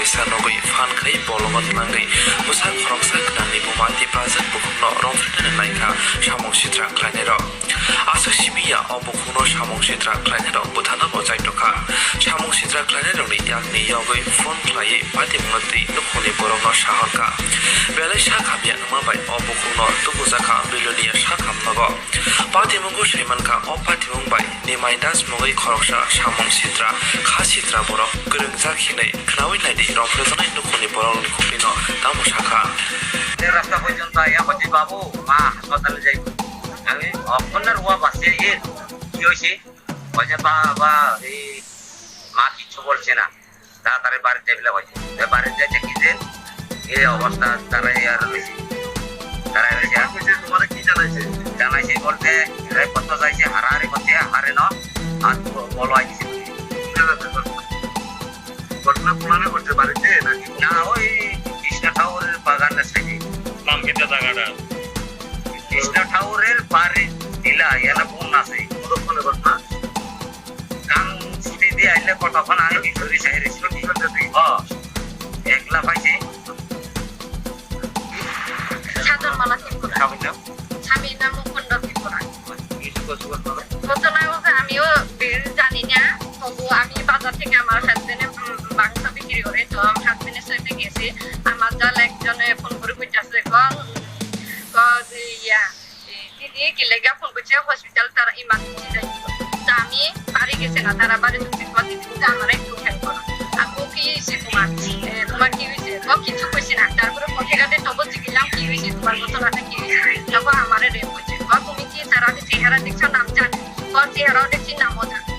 paisa nogoi fan khai bolongot nangai busak khoroksa knani bumati prajan bukhno romfrene naikha samong sitra khlainero asa sibiya obukhno samong sitra khlainero buthana bojai toka samong sitra khlainero ni yakni yogoi phone khlai pati mati nukhoni borogno saharka belai sakhamya namabai obukhno tubujaka bilonia sakhamnago pati mungu saimanka opati mungbai nimai das mogai khoroksa samong sitra khasitra borok gurungjak hinai khnawi naidi romfrejanai nukhoni borokni khupino tamo sakha রাস্তা পর্যন্ত আয়া বলছি বাবু মা হাসপাতালে যাই আমি আপনার ওয়া বাসে কি হয়েছে বলছে বাবা এই মা কিছু বলছে না তাড়াতাড়ি বাড়িতে যাইলে বলছে বাড়িতে যাই দেখি যে এই অবস্থা তারা আর রয়েছে তারা রয়েছে তোমার কি জানাইছে বলতে কত যাইছে হারাহারি করছে হারে ন আর বলো আইছে ঘটনা পুরানো করছে বাড়িতে নাকি না ওই কৃষ্ণ ঠাকুরের বাগানের সাইডে নাম কেটে জায়গাটা কৃষ্ণ ঠাকুরের বাড়ি দিলা এলা বোন আছে কতক্ষণে ঘটনা কান ছুটি দিয়ে আইলে কতক্ষণ আগে ভিতরে সাইরে ছিল কি করতে তুই একলা পাইছে সাধন মালা ঠিক করে স্বামীর নাম স্বামীর নাম মুকুন্দ ত্রিপুরা কিছু কিছু ঘটনা ঘটনা বলতে আমিও জানি না তবু আমি বাজার থেকে আমার হাজবেন্ডে মাংস বিক্রি করে তো আমি হাজবেন্ডের সাথে গেছি আমার জাল একজনে ফোন করে কইতাছে ইয়া দিদি কি লেগা ফোন করছে হসপিটাল তারা ইমার্জেন্সি যাই তা আমি বাড়ি গেছে না তারা বাড়ি ঢুকতে দিদি আমার একটু হেল্প করো আপু কি হয়েছে তোমার কি হয়েছে কিছু কইছি না তারপরে পথেঘাটে তবু জিজ্ঞাসলাম কি হয়েছে তোমার ঘটনাটা কি হয়েছে তখন আমার রেপ হয়েছে তুমি কি তারা চেহারা দেখছো নাম জানি চেহারাও দেখছি নামও জানি